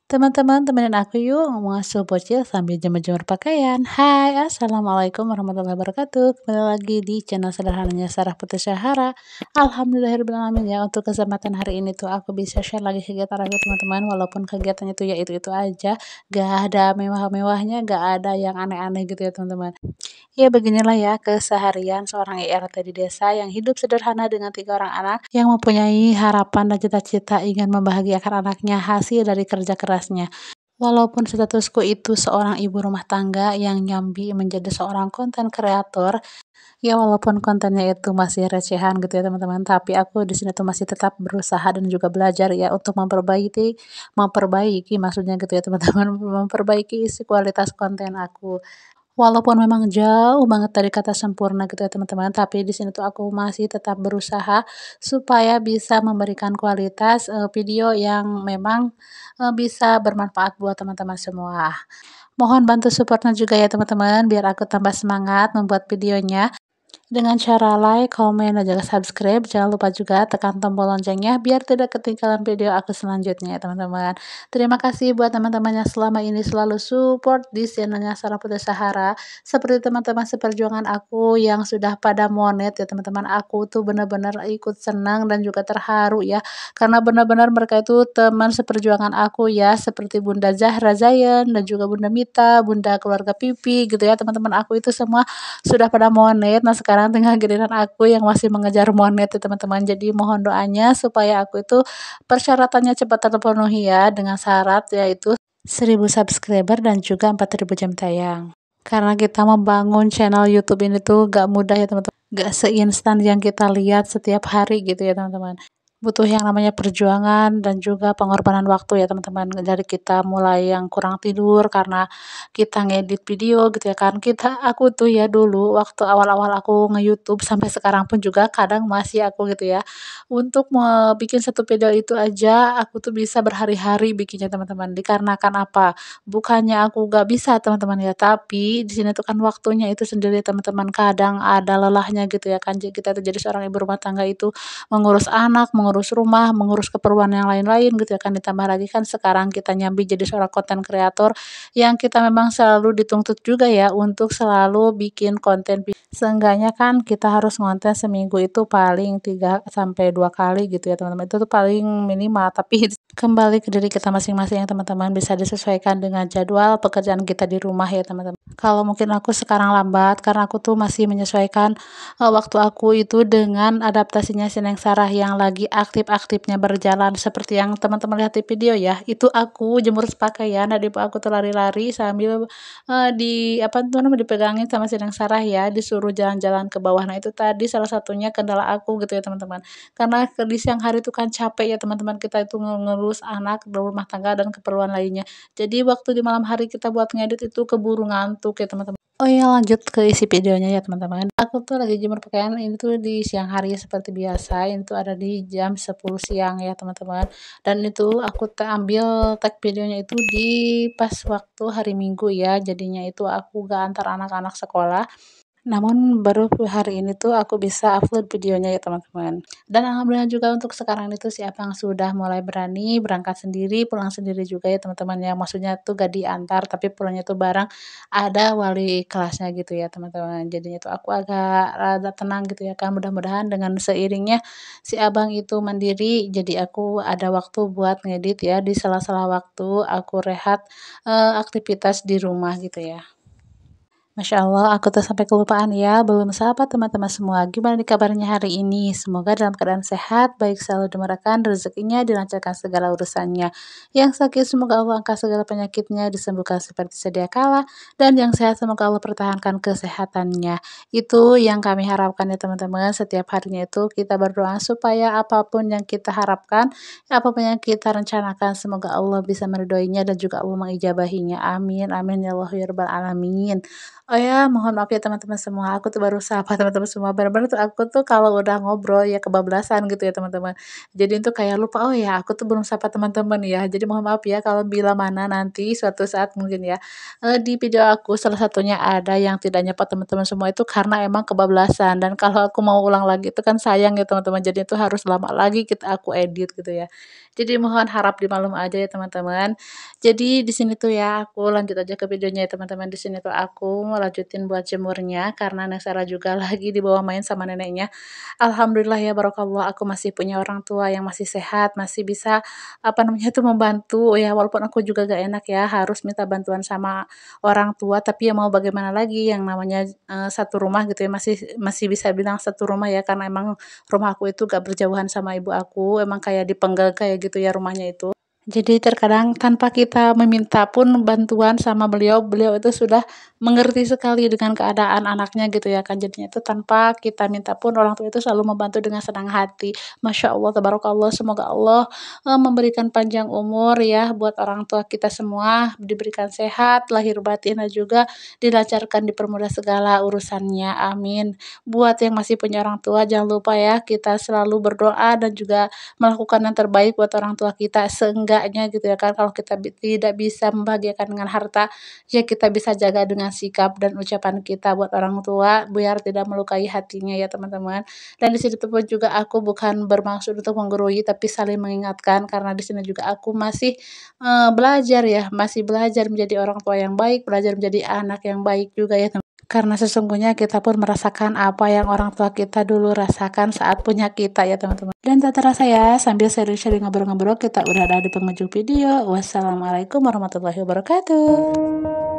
Teman-teman, temenin aku yuk ngasuh bocil sambil jemur-jemur pakaian. Hai, assalamualaikum warahmatullahi wabarakatuh. Kembali lagi di channel sederhananya Sarah Putri Syahara. Alhamdulillahirobbilalamin ya. Untuk kesempatan hari ini tuh aku bisa share lagi kegiatan aku teman-teman. Walaupun kegiatannya tuh ya itu aja, gak ada mewah-mewahnya, gak ada yang aneh-aneh gitu ya teman-teman. Ya beginilah ya keseharian seorang IRT di desa yang hidup sederhana dengan 3 orang anak yang mempunyai harapan dan cita-cita ingin membahagiakan anaknya hasil dari kerja kerasnya. Walaupun statusku itu seorang ibu rumah tangga yang nyambi menjadi seorang konten kreator, ya walaupun kontennya itu masih recehan gitu ya teman-teman, tapi aku di sini tuh masih tetap berusaha dan juga belajar ya untuk memperbaiki memperbaiki maksudnya gitu ya teman-teman, memperbaiki isi kualitas konten aku. Walaupun memang jauh banget dari kata sempurna gitu ya teman-teman, tapi di sini tuh aku masih tetap berusaha supaya bisa memberikan kualitas, video yang memang, bisa bermanfaat buat teman-teman semua. Mohon bantu supportnya juga ya teman-teman, biar aku tambah semangat membuat videonya. Dengan cara like, komen, dan juga subscribe, jangan lupa juga tekan tombol loncengnya biar tidak ketinggalan video aku selanjutnya ya teman-teman. Terima kasih buat teman-teman yang selama ini selalu support di channelnya Sarah Putri Sahara. Seperti teman-teman seperjuangan aku yang sudah pada monet ya teman-teman. Aku tuh benar-benar ikut senang dan juga terharu ya. Karena benar-benar mereka itu teman seperjuangan aku ya. Seperti Bunda Zahra Zayan dan juga Bunda Mita, Bunda keluarga Pipi gitu ya teman-teman. Aku itu semua sudah pada monet, nah sekarang tinggal giliran aku yang masih mengejar monet ya teman-teman. Jadi mohon doanya supaya aku itu persyaratannya cepat terpenuhi ya, dengan syarat yaitu 1.000 subscriber dan juga 4.000 jam tayang. Karena kita membangun channel YouTube ini tuh gak mudah ya teman-teman, gak seinstan yang kita lihat setiap hari gitu ya teman-teman. Butuh yang namanya perjuangan dan juga pengorbanan waktu ya teman-teman. Dari kita mulai yang kurang tidur karena kita ngedit video gitu ya kan. Aku tuh ya dulu waktu awal-awal aku nge-YouTube sampai sekarang pun juga kadang masih aku gitu ya. Untuk bikin satu video itu aja aku tuh bisa berhari-hari bikinnya teman-teman. Dikarenakan apa? Bukannya aku gak bisa teman-teman ya, tapi di sini tuh kan waktunya itu sendiri teman-teman. Kadang ada lelahnya gitu ya kan. Jadi kita tuh jadi seorang ibu rumah tangga itu mengurus anak, mengurus rumah, mengurus keperluan yang lain-lain gitu ya kan. Ditambah lagi kan sekarang kita nyambi jadi seorang konten kreator yang kita memang selalu dituntut juga ya untuk selalu bikin konten. Seenggaknya kan kita harus ngonten seminggu itu paling 3 sampai 2 kali gitu ya teman-teman. Itu tuh paling minimal, tapi kembali ke diri kita masing-masing ya teman-teman, bisa disesuaikan dengan jadwal pekerjaan kita di rumah ya teman-teman. Kalau mungkin aku sekarang lambat karena aku tuh masih menyesuaikan waktu aku itu dengan adaptasinya si Neng Sarah yang lagi aktif-aktifnya berjalan seperti yang teman-teman lihat di video ya. Itu aku jemur pakaian, adik aku tuh lari-lari sambil di apa tuh namanya dipegangin sama si Neng Sarah ya, disuruh jalan-jalan ke bawah. Nah itu tadi salah satunya kendala aku gitu ya teman-teman. Karena di siang hari itu kan capek ya teman-teman, kita itu ngurus anak, rumah tangga dan keperluan lainnya. Jadi waktu di malam hari kita buat ngedit itu keburu ngantuk ya teman-teman. Oh iya, lanjut ke isi videonya ya teman-teman. Aku tuh lagi jemur pakaian ini tuh di siang hari seperti biasa. Ini tuh ada di jam 10 siang ya teman-teman. Dan itu aku ambil tag videonya itu di pas waktu hari Minggu ya. Jadinya itu aku gak antar anak-anak sekolah. Namun baru hari ini tuh aku bisa upload videonya ya teman-teman. Dan alhamdulillah juga untuk sekarang itu si Abang sudah mulai berani berangkat sendiri, pulang sendiri juga ya teman-teman ya. Maksudnya tuh gak diantar tapi pulangnya tuh bareng ada wali kelasnya gitu ya teman-teman. Jadinya tuh aku agak rada tenang gitu ya kan. Mudah-mudahan dengan seiringnya si Abang itu mandiri, jadi aku ada waktu buat ngedit ya di sela-sela waktu aku rehat aktivitas di rumah gitu ya. Masya Allah, aku tuh sampai kelupaan ya, belum sapa teman-teman semua. Gimana nih kabarnya hari ini? Semoga dalam keadaan sehat, baik selalu dimurahkan, rezekinya dilancarkan segala urusannya. Yang sakit semoga Allah angkat segala penyakitnya, disembuhkan seperti sedia kala, dan yang sehat semoga Allah pertahankan kesehatannya. Itu yang kami harapkan ya teman-teman, setiap harinya itu kita berdoa supaya apapun yang kita harapkan, apapun yang kita rencanakan, semoga Allah bisa meridhoinya dan juga Allah mengijabahinya. Amin, amin ya Allah ya Rabbal Alamin. Oh ya, mohon maaf ya teman-teman semua, aku tuh baru sapa teman-teman semua, bener-bener tuh aku tuh kalau udah ngobrol ya kebablasan gitu ya teman-teman. Jadi itu kayak lupa, oh ya aku tuh belum sapa teman-teman ya, jadi mohon maaf ya kalau bila mana nanti suatu saat mungkin ya, di video aku salah satunya ada yang tidak nyapa teman-teman semua itu karena emang kebablasan dan kalau aku mau ulang lagi itu kan sayang ya teman-teman, jadi itu harus lama lagi aku edit gitu ya. Jadi mohon harap dimaklum aja ya teman-teman. Jadi di sini tuh ya, aku lanjut aja ke videonya ya teman-teman. Di sini tuh aku ngelanjutin buat jemurnya karena Neng Sarah juga lagi dibawa main sama neneknya. Alhamdulillah ya barokallah aku masih punya orang tua yang masih sehat, masih bisa apa namanya tuh membantu ya walaupun aku juga gak enak ya harus minta bantuan sama orang tua tapi ya mau bagaimana lagi yang namanya satu rumah gitu ya masih masih bisa bilang satu rumah ya karena emang rumah aku itu gak berjauhan sama ibu aku emang kayak dipenggal kayak gitu ya rumahnya itu. Jadi terkadang tanpa kita meminta pun bantuan sama beliau, beliau itu sudah mengerti sekali dengan keadaan anaknya gitu ya kan. Jadinya itu tanpa kita minta pun orang tua itu selalu membantu dengan senang hati. Masya Allah, tabarakallah, semoga Allah memberikan panjang umur ya buat orang tua kita semua, diberikan sehat, lahir batin dan juga dilancarkan, dipermudah segala urusannya. Amin. Buat yang masih punya orang tua, jangan lupa ya kita selalu berdoa dan juga melakukan yang terbaik buat orang tua kita, seenggaknya gitu ya kan kalau kita tidak bisa membahagiakan dengan harta, ya kita bisa jaga dengan sikap dan ucapan kita buat orang tua biar tidak melukai hatinya ya teman-teman. Dan di situ pun juga aku bukan bermaksud untuk menggurui tapi saling mengingatkan karena di sini juga aku masih belajar ya, masih belajar menjadi orang tua yang baik, belajar menjadi anak yang baik juga ya teman. Karena sesungguhnya kita pun merasakan apa yang orang tua kita dulu rasakan saat punya kita ya teman-teman. Dan tak terasa ya, sambil sharing-sharing ngobrol-ngobrol, kita udah ada di penghujung video. Wassalamualaikum warahmatullahi wabarakatuh.